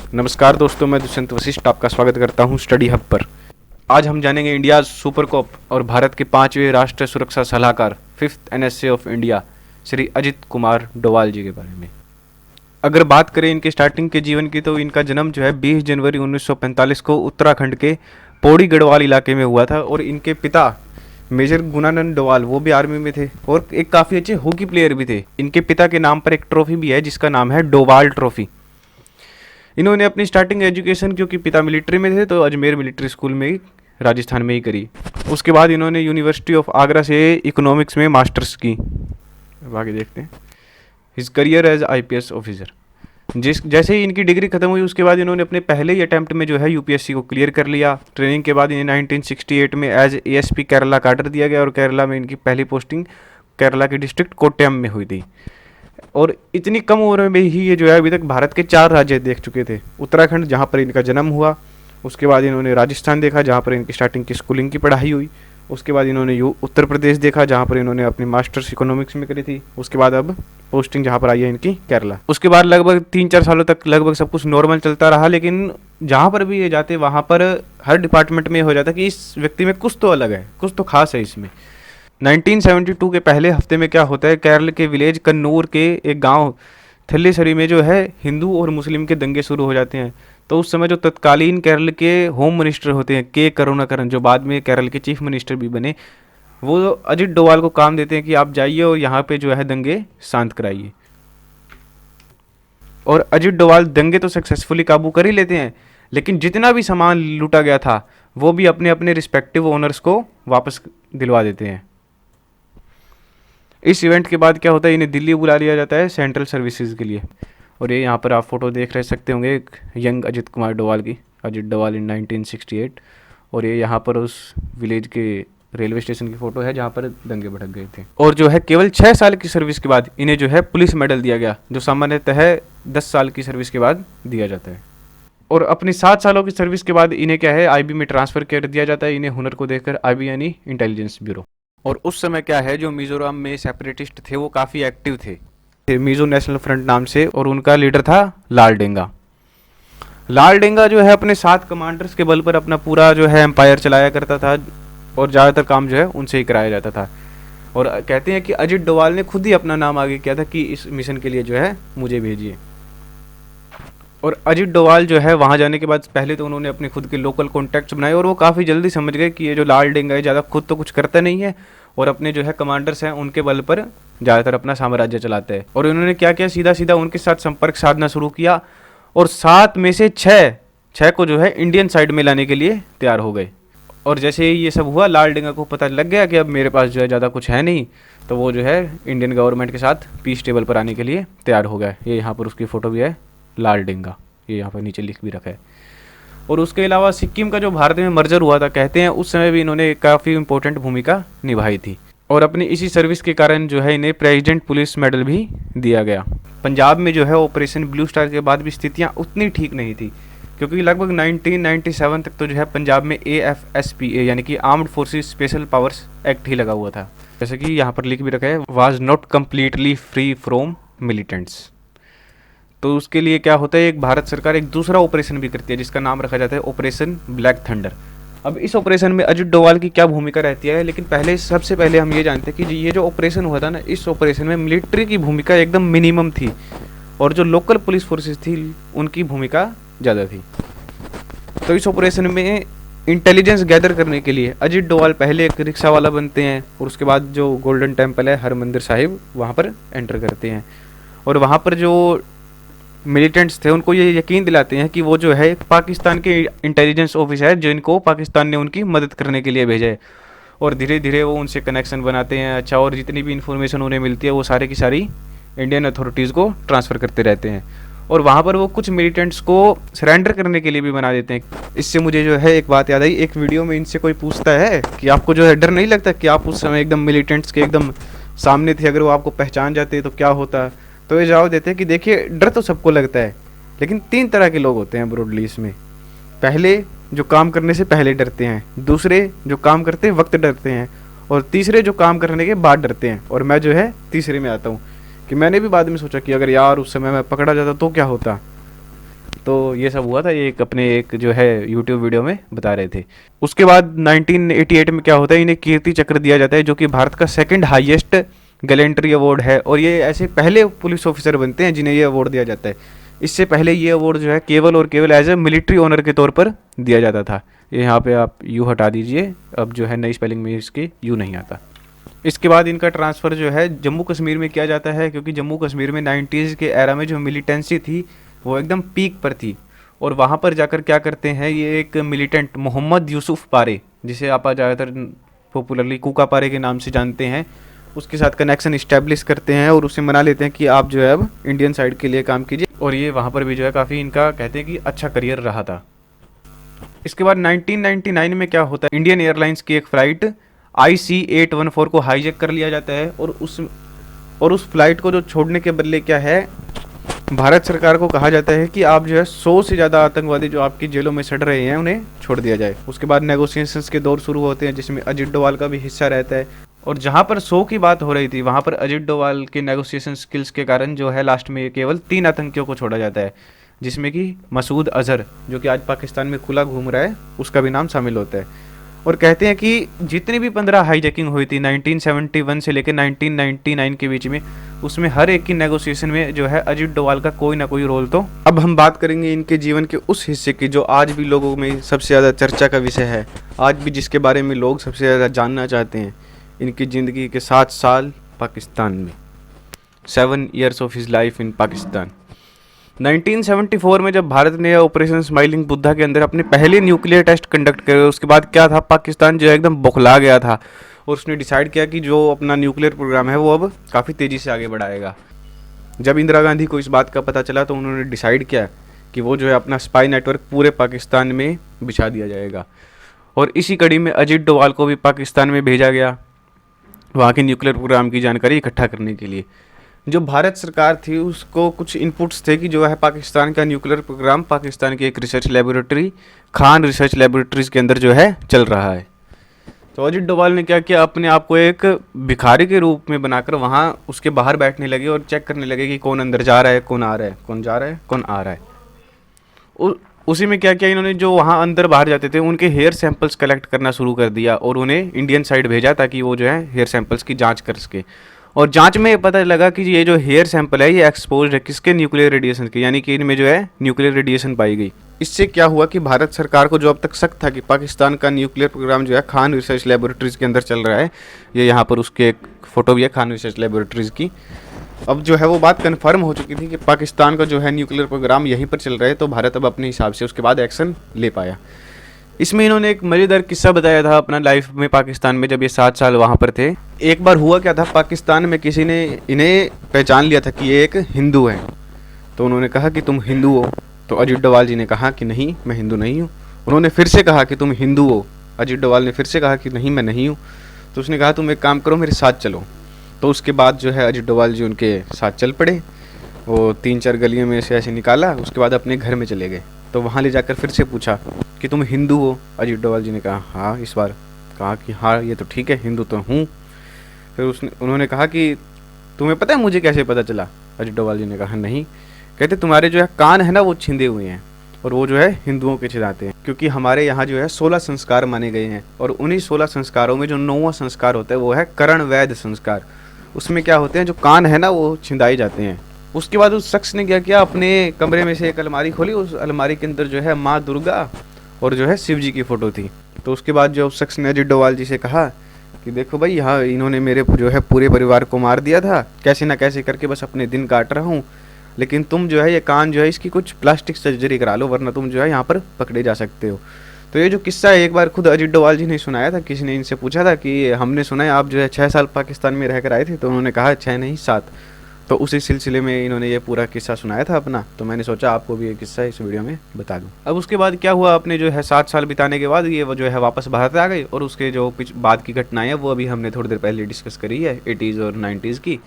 नमस्कार दोस्तों, मैं दुष्यंत वशिष्ठ आपका स्वागत करता हूं स्टडी हब पर। आज हम जानेंगे इंडिया सुपर कॉप और भारत के 5वें राष्ट्रीय सुरक्षा सलाहकार 5th NSA of India Shri Ajit Kumar Doval ji के बारे में। अगर बात करें इनके स्टार्टिंग के जीवन की, तो इनका जन्म जो है 20 जनवरी 1945 को उत्तराखंड के पौड़ी गढ़वाल इलाके में हुआ था। और इनके पिता मेजर गुणानंद डोवाल वो भी आर्मी में थे और एक काफ़ी अच्छे हॉकी प्लेयर भी थे। इनके पिता के नाम पर एक ट्रॉफी भी है जिसका नाम है डोवाल ट्रॉफी। इन्होंने अपनी स्टार्टिंग एजुकेशन, क्योंकि पिता मिलिट्री में थे, तो अजमेर मिलिट्री स्कूल में ही राजस्थान में ही करी। उसके बाद इन्होंने यूनिवर्सिटी ऑफ आगरा से इकोनॉमिक्स में मास्टर्स की। अब आगे देखते हैं his career as IPS officer. जैसे ही इनकी डिग्री खत्म हुई, उसके बाद इन्होंने अपने पहले ही अटैम्प्ट में जो है UPSC को क्लियर कर लिया। ट्रेनिंग के बाद इन्हें 1968 में एज ASP केरला का ऑर्डर दिया गया और केरला में इनकी पहली पोस्टिंग केरला के डिस्ट्रिक्ट कोट्टयम में हुई थी। और इतनी कम उम्र में ही ये जो है अभी तक भारत के 4 राज्य देख चुके थे। उत्तराखंड, जहाँ पर इनका जन्म हुआ, उसके बाद इन्होंने राजस्थान देखा जहाँ पर इनकी स्टार्टिंग की स्कूलिंग की पढ़ाई हुई। उसके बाद इन्होंने उत्तर प्रदेश देखा जहाँ पर इन्होंने अपनी मास्टर्स इकोनॉमिक्स में करी थी। उसके बाद अब पोस्टिंग जहाँ पर आई है इनकी केरला। उसके बाद लगभग 3-4 सालों तक लगभग सब कुछ नॉर्मल चलता रहा, लेकिन जहाँ पर भी ये जाते वहाँ पर हर डिपार्टमेंट में हो जाता कि इस व्यक्ति में कुछ तो अलग है, कुछ तो खास है इसमें। 1972 के पहले हफ्ते में क्या होता है, केरल के विलेज कन्नूर के एक गांव थल्लेसरी में जो है हिंदू और मुस्लिम के दंगे शुरू हो जाते हैं। तो उस समय जो तत्कालीन केरल के होम मिनिस्टर होते हैं के करुणाकरन, जो बाद में केरल के चीफ मिनिस्टर भी बने, वो अजित डोवाल को काम देते हैं कि आप जाइए और यहाँ पे जो है दंगे शांत कराइए। और अजित डोवाल दंगे तो सक्सेसफुली काबू कर ही लेते हैं, लेकिन जितना भी सामान लूटा गया था वो भी अपने अपने रिस्पेक्टिव ओनर्स को वापस दिलवा देते हैं। इस इवेंट के बाद क्या होता है, इन्हें दिल्ली बुला लिया जाता है सेंट्रल सर्विसेज के लिए। और ये यहाँ पर आप फोटो देख रह सकते होंगे एक यंग अजित कुमार डोवाल की, अजित डोवाल इन 1968। और ये यहाँ पर उस विलेज के रेलवे स्टेशन की फ़ोटो है जहाँ पर दंगे भड़क गए थे। और जो है केवल 6 साल की सर्विस के बाद इन्हें जो है पुलिस मेडल दिया गया, जो सामान्यतः 10 साल की सर्विस के बाद दिया जाता है। और अपनी 7 सालों की सर्विस के बाद इन्हें क्या है IB में ट्रांसफ़र कर दिया जाता है। इन्हें हुनर को देखकर IB यानी इंटेलिजेंस ब्यूरो। और उस समय क्या है, जो मिजोरम में सेपरेटिस्ट थे वो काफ़ी एक्टिव थे मिजो नेशनल फ्रंट नाम से, और उनका लीडर था लाल डेंगा। लाल डेंगा जो है अपने 7 कमांडर्स के बल पर अपना पूरा जो है एम्पायर चलाया करता था और ज़्यादातर काम जो है उनसे ही कराया जाता था। और कहते हैं कि अजित डोवाल ने खुद ही अपना नाम आगे किया था कि इस मिशन के लिए जो है मुझे भेजिए। और अजित डोवाल जो है वहाँ जाने के बाद पहले तो उन्होंने अपने खुद के लोकल कॉन्टैक्ट्स बनाए और वो काफ़ी जल्दी समझ गए कि ये जो लाल डेंगा है ज़्यादा खुद तो कुछ करता नहीं है और अपने जो है कमांडर्स हैं उनके बल पर ज़्यादातर अपना साम्राज्य चलाते हैं। और उन्होंने क्या किया, सीधा सीधा उनके साथ संपर्क साधना शुरू किया और 7 में से 6 को जो है इंडियन साइड में लाने के लिए तैयार हो गए। और जैसे ही ये सब हुआ, लाल डेंगा को पता लग गया कि अब मेरे पास जो है ज़्यादा कुछ है नहीं, तो वो जो है इंडियन गवर्नमेंट के साथ पीस टेबल पर आने के लिए तैयार हो गया। ये यहाँ पर उसकी फ़ोटो भी है, लाल डेंगा, ये यहाँ पर नीचे लिख भी रखा है। और उसके अलावा सिक्किम का जो भारत में मर्जर हुआ था, कहते हैं उस समय भी इन्होंने काफ़ी इंपॉर्टेंट भूमिका निभाई थी। और अपनी इसी सर्विस के कारण जो है इन्हें प्रेसिडेंट पुलिस मेडल भी दिया गया। पंजाब में जो है ऑपरेशन ब्लू स्टार के बाद भी स्थितियाँ उतनी ठीक नहीं थी, क्योंकि लगभग 1997 तक तो जो है पंजाब में AFSPA यानी कि armed forces special powers act ही लगा हुआ था। जैसे कि यहाँ पर लिख भी रखा है, was not completely free from militants. तो उसके लिए क्या होता है, एक भारत सरकार एक दूसरा ऑपरेशन भी करती है जिसका नाम रखा जाता है ऑपरेशन ब्लैक थंडर। अब इस ऑपरेशन में अजित डोवाल की क्या भूमिका रहती है, लेकिन सबसे पहले हम ये जानते हैं कि ये जो ऑपरेशन हुआ था ना, इस ऑपरेशन में मिलिट्री की भूमिका एकदम मिनिमम थी और जो लोकल पुलिस फोर्सेस थी उनकी भूमिका ज़्यादा थी। तो इस ऑपरेशन में इंटेलिजेंस गैदर करने के लिए अजित डोवाल पहले एक रिक्शा वाला बनते हैं और उसके बाद जो गोल्डन टेम्पल है हरमंदिर साहिब, वहाँ पर एंटर करते हैं। और वहाँ पर जो मिलिटेंट्स थे उनको ये यकीन दिलाते हैं कि वो जो है पाकिस्तान के इंटेलिजेंस ऑफिसर है जिनको पाकिस्तान ने उनकी मदद करने के लिए भेजा है। और धीरे धीरे वो उनसे कनेक्शन बनाते हैं। अच्छा, और जितनी भी इन्फॉर्मेशन उन्हें मिलती है वो सारे की सारी इंडियन अथॉरिटीज़ को ट्रांसफ़र करते रहते हैं। और वहाँ पर वो कुछ मिलिटेंट्स को सरेंडर करने के लिए भी बना देते हैं। इससे मुझे जो है एक बात याद आई, एक वीडियो में इनसे कोई पूछता है कि आपको जो है डर नहीं लगता कि आप उस समय एकदम मिलिटेंट्स के एकदम सामने थे, अगर वो आपको पहचान जाते तो क्या होता। तो ये जवाब देते हैं कि देखिए, डर तो सबको लगता है, लेकिन 3 तरह के लोग होते हैं ब्रॉडली इसमें। पहले जो काम करने से पहले डरते हैं, दूसरे जो काम करते वक्त डरते हैं, और तीसरे जो काम करने के बाद डरते हैं। और मैं जो है तीसरे में आता हूँ कि मैंने भी बाद में सोचा कि अगर यार उस समय मैं पकड़ा जाता तो क्या होता। तो ये सब हुआ था, ये एक अपने एक जो है यूट्यूब वीडियो में बता रहे थे। उसके बाद 1988 में क्या होता है, इन्हें कीर्ति चक्र दिया जाता है, जो कि भारत का सेकंड हाईएस्ट गैलेंट्री अवार्ड है, और ये ऐसे पहले पुलिस ऑफिसर बनते हैं जिन्हें ये अवार्ड दिया जाता है। इससे पहले ये अवार्ड जो है केवल और केवल एज ए मिलिट्री ऑनर के तौर पर दिया जाता था। ये यहाँ पे आप यू हटा दीजिए, अब जो है नई स्पेलिंग में इसके यू नहीं आता। इसके बाद इनका ट्रांसफ़र जो है जम्मू कश्मीर में किया जाता है, क्योंकि जम्मू कश्मीर में 90s के एरा में जो मिलिटेंसी थी वो एकदम पीक पर थी। और वहाँ पर जाकर क्या करते हैं, ये एक मिलिटेंट मोहम्मद यूसुफ पारे, जिसे आप ज़्यादातर पॉपुलरली कूका पारे के नाम से जानते हैं, उसके साथ कनेक्शन इस्टेब्लिश करते हैं और उसे मना लेते हैं कि आप जो है अब इंडियन साइड के लिए काम कीजिए। और ये वहाँ पर भी जो है काफ़ी इनका कहते हैं कि अच्छा करियर रहा था। इसके बाद 1999 में क्या होता है, इंडियन एयरलाइंस की एक फ़्लाइट IC-814 को हाईजैक कर लिया जाता है, और उस फ्लाइट को जो छोड़ने के बदले क्या है, भारत सरकार को कहा जाता है कि आप जो है 100 से ज़्यादा आतंकवादी जो आपकी जेलों में सड़ रहे हैं उन्हें छोड़ दिया जाए। उसके बाद नेगोशिएशंस के दौर शुरू होते हैं, जिसमें अजित डोभाल का भी हिस्सा रहता है। और जहाँ पर 100 की बात हो रही थी, वहाँ पर अजित डोभाल के नेगोशिएशन स्किल्स के कारण जो है लास्ट में केवल 3 आतंकियों को छोड़ा जाता है, जिसमें कि मसूद अजहर, जो कि आज पाकिस्तान में खुला घूम रहा है, उसका भी नाम शामिल होता है। और कहते हैं कि जितनी भी 15 हाईजैकिंग हुई थी 1971 से लेकर 1999 के बीच में, उसमें हर एक की नेगोशिएशन में जो है अजित डोभाल का कोई ना कोई रोल। तो अब हम बात करेंगे इनके जीवन के उस हिस्से की जो आज भी लोगों में सबसे ज़्यादा चर्चा का विषय है, आज भी जिसके बारे में लोग सबसे ज़्यादा जानना चाहते हैं। इनकी ज़िंदगी के 7 साल पाकिस्तान में, 7 years of his life in Pakistan. 1974 में जब भारत ने ऑपरेशन स्माइलिंग बुद्धा के अंदर अपने पहले न्यूक्लियर टेस्ट कंडक्ट करे, उसके बाद क्या था, पाकिस्तान जो है एकदम बौखला गया था और उसने डिसाइड किया कि जो अपना न्यूक्लियर प्रोग्राम है वो अब काफ़ी तेज़ी से आगे बढ़ाएगा। जब इंदिरा गांधी को इस बात का पता चला तो उन्होंने डिसाइड किया कि वो जो है अपना स्पाई नेटवर्क पूरे पाकिस्तान में बिछा दिया जाएगा। और इसी कड़ी में अजित डोभाल को भी पाकिस्तान में भेजा गया वहाँ के न्यूक्लियर प्रोग्राम की जानकारी इकट्ठा करने के लिए। जो भारत सरकार थी उसको कुछ इनपुट्स थे कि जो है पाकिस्तान का न्यूक्लियर प्रोग्राम पाकिस्तान की एक research laboratory, Khan research laboratories के अंदर जो है चल रहा है। तो अजित डोभाल ने क्या किया, अपने आप को एक भिखारी के रूप में बनाकर वहाँ उसके बाहर बैठने लगे और चेक करने लगे कि कौन अंदर जा रहा है, कौन आ रहा है, कौन जा रहा है, कौन आ रहा है। उसी में क्या किया, इन्होंने जो वहाँ अंदर बाहर जाते थे उनके हेयर सैंपल्स कलेक्ट करना शुरू कर दिया और उन्हें इंडियन साइड भेजा ताकि वो जो है हेयर सैंपल्स की जांच कर सके। और जांच में पता लगा कि ये जो हेयर सैंपल है ये एक्सपोज्ड है किसके, न्यूक्लियर रेडिएशन के, यानी कि इनमें जो है न्यूक्लियर रेडिएशन पाई गई। इससे क्या हुआ कि भारत सरकार को जो अब तक शक था कि पाकिस्तान का न्यूक्लियर प्रोग्राम जो है खान रिसर्च लेबोरेटरीज़ के अंदर चल रहा है, ये यहाँ पर उसके एक फ़ोटो भी है खान रिसर्च लेबोरेटरीज़ की, अब जो है वो बात कन्फर्म हो चुकी थी कि पाकिस्तान का जो है न्यूक्लियर प्रोग्राम यहीं पर चल रहा है। तो भारत अब अपने हिसाब से उसके बाद एक्शन ले पाया। इसमें इन्होंने एक मज़ेदार किस्सा बताया था अपना लाइफ में पाकिस्तान में जब ये 7 साल वहाँ पर थे। एक बार हुआ क्या था, पाकिस्तान में किसी ने इन्हें पहचान लिया था कि ये एक हिंदू है। तो उन्होंने कहा कि तुम हिंदू हो। तो अजित डोभाल जी ने कहा कि नहीं, मैं हिंदू नहीं हूँ। उन्होंने फिर से कहा कि तुम हिंदू हो। अजित डोभाल ने फिर से कहा कि नहीं, मैं नहीं हूँ। तो उसने कहा तुम एक काम करो, मेरे साथ चलो। तो उसके बाद जो है अजित डोभाल जी उनके साथ चल पड़े। वो 3-4 गलियों में से ऐसे निकाला, उसके बाद अपने घर में चले गए। तो वहाँ ले जाकर फिर से पूछा कि तुम हिंदू हो। अजित डोभाल जी ने कहा हाँ, इस बार कहा कि हाँ ये तो ठीक है, हिंदू तो हूँ। फिर उन्होंने कहा कि तुम्हें पता है मुझे कैसे पता चला? अजित डोभाल जी ने कहा नहीं। कहते तुम्हारे जो है कान है ना वो छिंदे हुए हैं, और वो जो है हिंदुओं के छिदाते हैं, क्योंकि हमारे यहाँ जो है 16 संस्कार माने गए हैं, और उन्हीं 16 संस्कारों में जो 9वां संस्कार होता है वो है करण वैध संस्कार। उसमें क्या होते हैं, जो कान है ना वो छिंदाए जाते हैं। उसके बाद उस शख्स ने क्या किया, अपने कमरे में से एक अलमारी खोली, उस अलमारी के अंदर जो है माँ दुर्गा और जो है शिव जी की फ़ोटो थी। तो उसके बाद जो उस शख्स ने अजित डोभाल जी से कहा कि देखो भाई, यहाँ इन्होंने मेरे जो है पूरे परिवार को मार दिया था, कैसे ना कैसे करके बस अपने दिन काट रहा हूँ, लेकिन तुम जो है ये कान जो है इसकी कुछ प्लास्टिक सर्जरी करा लो, वरना तुम जो है यहाँ पर पकड़े जा सकते हो। तो ये जो किस्सा है एक बार खुद अजित डोभाल जी ने सुनाया था। किसी ने इनसे पूछा था कि हमने सुना है आप जो है 6 साल पाकिस्तान में रह कर आए थे। तो उन्होंने कहा 6 नहीं 7। तो उसी सिलसिले में इन्होंने ये पूरा किस्सा सुनाया था अपना। तो मैंने सोचा आपको भी ये किस्सा इस वीडियो में बता दूं। अब उसके बाद क्या हुआ, अपने जो है 7 साल बिताने के बाद ये वो जो है वापस भारत आ गई, और उसके जो बाद की घटनाएं हैं वो अभी हमने थोड़ी देर पहले डिस्कस करी है 80s और 90s की।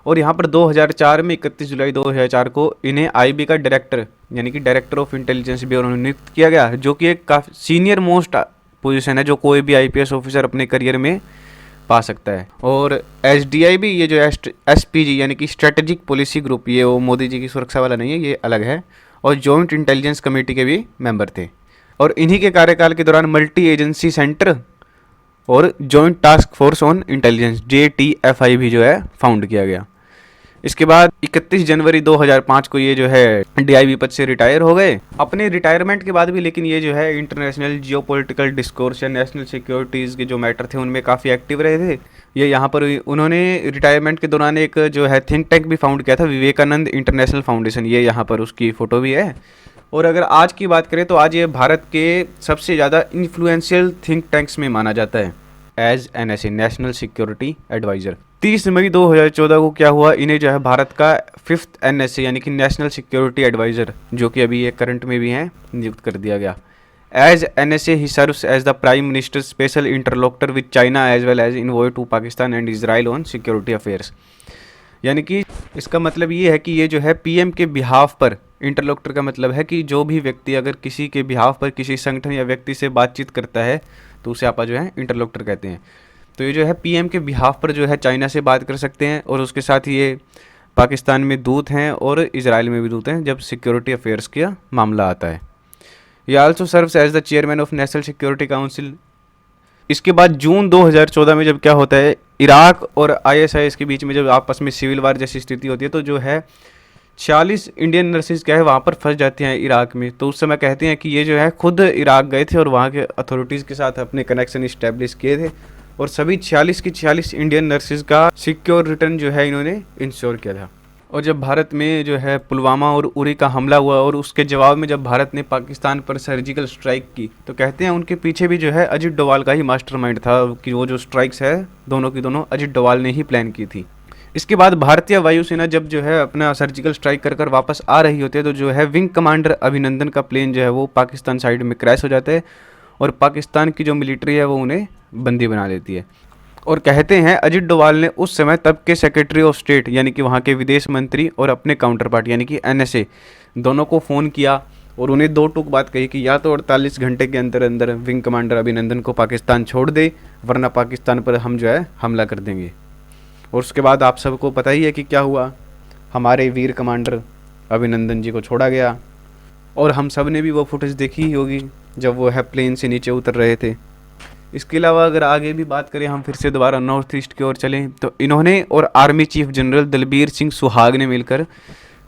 और यहाँ पर 2004 में 31 जुलाई 2004 को इन्हें IB का डायरेक्टर यानी कि डायरेक्टर ऑफ इंटेलिजेंस ब्यूरो नियुक्त किया गया, जो कि एक काफ़ी सीनियर मोस्ट पोजीशन है जो कोई भी IPS ऑफिसर अपने करियर में पा सकता है। और SDIB ये जो SPG यानी कि स्ट्रेटेजिक पॉलिसी ग्रुप, ये वो मोदी जी की सुरक्षा वाला नहीं है, ये अलग है। और जॉइंट इंटेलिजेंस कमेटी के भी मेंबर थे। और इन्हीं के कार्यकाल के दौरान मल्टी एजेंसी सेंटर और joint task force on intelligence JTFI भी जो है फाउंड किया गया। इसके बाद 31 जनवरी 2005 को ये जो है DIB पद से रिटायर हो गए। अपने रिटायरमेंट के बाद भी लेकिन ये जो है इंटरनेशनल जियोपॉलिटिकल डिस्कोर्स या नेशनल सिक्योरिटीज़ के जो मैटर थे उनमें काफ़ी एक्टिव रहे थे। ये यहाँ पर उन्होंने रिटायरमेंट के दौरान एक जो है थिंक टैंक भी फाउंड किया था, विवेकानंद इंटरनेशनल फाउंडेशन। ये यहाँ पर उसकी फ़ोटो भी है। और अगर आज की बात करें तो आज ये भारत के सबसे ज़्यादा इन्फ्लुएंशियल थिंक टैंक्स में माना जाता है as NSA, national security adviser. 30 मई 2014 को क्या हुआ, इन्हें जो है भारत का 5th NSA यानी कि नेशनल सिक्योरिटी एडवाइज़र, जो कि अभी ये करंट में भी हैं, नियुक्त कर दिया गया। As NSA he serves as the prime minister special interlocutor with China as well as envoy to Pakistan and Israel on security affairs. यानी कि इसका मतलब ये है कि ये जो है PM के बिहाफ पर, इंटरलोक्टर का मतलब है कि जो भी व्यक्ति अगर किसी के बिहाफ पर किसी संगठन या व्यक्ति से बातचीत करता है तो उसे आप जो है इंटरलोक्टर कहते हैं। तो ये जो है PM के बिहाफ पर जो है चाइना से बात कर सकते हैं, और उसके साथ ये पाकिस्तान में दूत हैं और इजराइल में भी दूत हैं जब सिक्योरिटी अफेयर्स का मामला आता है। ये also serves as the chairman of national security council. इसके बाद जून 2014 में जब क्या होता है, इराक और ISIS के बीच में जब आपस में सिविल वार जैसी स्थिति होती है तो जो है 46 इंडियन नर्सिस क्या है वहाँ पर फंस जाती हैं इराक में। तो उस समय कहते हैं कि ये जो है खुद इराक गए थे और वहाँ के अथॉरिटीज़ के साथ अपने कनेक्शन इस्टेब्लिश किए थे, और सभी 46 की 46 इंडियन नर्सिस का सिक्योर रिटर्न जो है इन्होंने इंश्योर किया था। और जब भारत में जो है पुलवामा और उरी का हमला हुआ और उसके जवाब में जब भारत ने पाकिस्तान पर सर्जिकल स्ट्राइक की, तो कहते हैं उनके पीछे भी जो है अजित डोवाल का ही मास्टरमाइंड था, कि वो जो स्ट्राइक्स है दोनों की दोनों अजित डोवाल ने ही प्लान की थी। इसके बाद भारतीय वायुसेना जब जो है अपना सर्जिकल स्ट्राइक कर वापस आ रही होती है तो जो है विंग कमांडर अभिनंदन का प्लेन जो है वो पाकिस्तान साइड में क्रैश हो जाता है, और पाकिस्तान की जो मिलिट्री है वो उन्हें बंदी बना लेती है। और कहते हैं अजित डोवाल ने उस समय तब के सेक्रेटरी ऑफ स्टेट यानी कि वहाँ के विदेश मंत्री और अपने काउंटर पार्ट यानी कि NSA दोनों को फ़ोन किया और उन्हें दो टूक बात कही कि या तो 48 घंटे के अंदर अंदर विंग कमांडर अभिनंदन को पाकिस्तान छोड़ दे, वरना पाकिस्तान पर हम जो है हमला कर देंगे। और उसके बाद आप सबको पता ही है कि क्या हुआ, हमारे वीर कमांडर अभिनंदन जी को छोड़ा गया, और हम सब ने भी वो फुटेज देखी ही होगी जब वो है प्लेन से नीचे उतर रहे थे। इसके अलावा अगर आगे भी बात करें, हम फिर से दोबारा नॉर्थ ईस्ट की ओर चलें, तो इन्होंने और army chief general Dalbir Singh Suhag ने मिलकर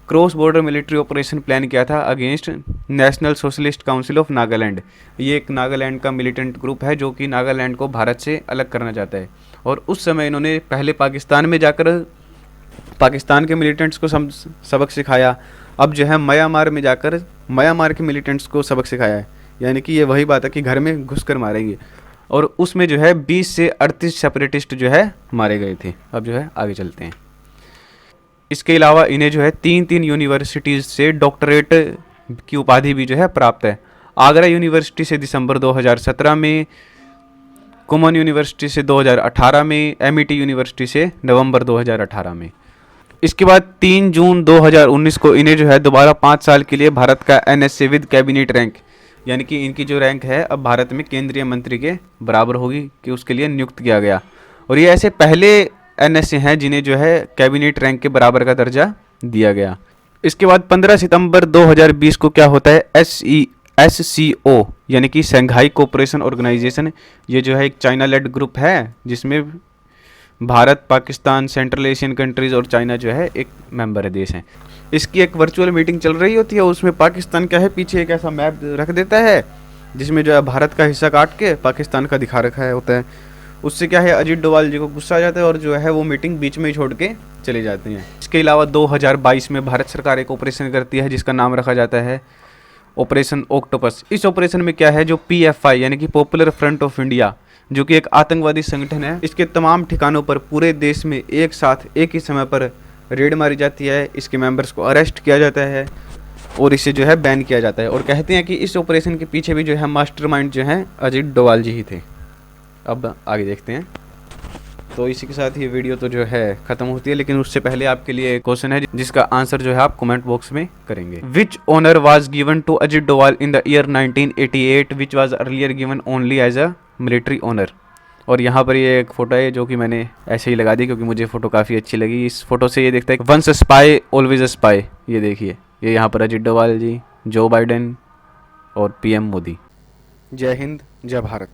cross border military operation plan किया था against national socialist council of Nagaland. ये एक नागालैंड का मिलिटेंट ग्रुप है जो कि नागालैंड को भारत से अलग करना चाहता है। और उस समय इन्होंने पहले पाकिस्तान में जाकर पाकिस्तान के मिलिटेंट्स को सबक सिखाया, अब जो है म्यांमार में जाकर म्यांमार के मिलिटेंट्स को सबक सिखाया है। यानी कि ये वही बात है कि घर में घुस कर मारेंगे, और उसमें जो है 20 से 38 सेपरेटिस्ट जो है मारे गए थे। अब जो है आगे चलते हैं। इसके अलावा इन्हें जो है 3 यूनिवर्सिटीज़ से डॉक्टरेट की उपाधि भी जो है प्राप्त है। आगरा यूनिवर्सिटी से दिसंबर 2017 में, कॉमन यूनिवर्सिटी से 2018 में, MIT यूनिवर्सिटी से नवंबर 2018 में। इसके बाद 3 जून 2019 को इन्हें जो है दोबारा 5 साल के लिए भारत का NSA विद कैबिनेट रैंक, यानी कि इनकी जो रैंक है अब भारत में केंद्रीय मंत्री के बराबर होगी, कि उसके लिए नियुक्त किया गया। और ये ऐसे पहले NSA हैं जिन्हें जो है कैबिनेट रैंक के बराबर का दर्जा दिया गया। इसके बाद 15 सितंबर 2020 को क्या होता है, SCO यानी कि शंघाई कोऑपरेशन ऑर्गेनाइजेशन। ये जो है एक चाइना लेड ग्रुप है जिसमें Bharat, Pakistan, central Asian countries और चाइना जो है एक मेंबर है, देश हैं। इसकी एक वर्चुअल मीटिंग चल रही होती है, उसमें पाकिस्तान क्या है पीछे एक ऐसा मैप रख देता है जिसमें जो है भारत का हिस्सा काट के पाकिस्तान का दिखा रखा है होता है। उससे क्या है अजित डोवाल जी को गुस्सा आ जाता है और जो है वो मीटिंग बीच में ही छोड़ के चले जाते हैं। इसके अलावा 2022 में भारत सरकार एक ऑपरेशन करती है जिसका नाम रखा जाता है ऑपरेशन ऑक्टोपस। इस ऑपरेशन में क्या है, जो PFI यानी कि पॉपुलर फ्रंट ऑफ इंडिया, जो कि एक आतंकवादी संगठन है, इसके तमाम ठिकानों पर पूरे देश में एक साथ एक ही समय पर रेड मारी जाती है। इसके मेंबर्स को अरेस्ट किया जाता है और इसे जो है बैन किया जाता है। और कहते हैं कि इस ऑपरेशन के पीछे भी जो है मास्टरमाइंड जो है अजित डोवाल जी ही थे। अब आगे देखते हैं। तो इसी के साथ ये वीडियो तो जो है ख़त्म होती है, लेकिन उससे पहले आपके लिए एक क्वेश्चन है जिसका आंसर जो है आप कमेंट बॉक्स में करेंगे। Which honour was given to Ajit Doval in the year 1988 which was earlier given only as a military honour. और यहाँ पर ये एक फ़ोटो है जो कि मैंने ऐसे ही लगा दी क्योंकि मुझे फ़ोटो काफ़ी अच्छी लगी। इस फोटो से ये दिखता है once a spy always a spy, ये देखिए। ये यहाँ पर अजित डोभाल जी, जो बाइडेन और पीएम मोदी। जय हिंद, जय भारत।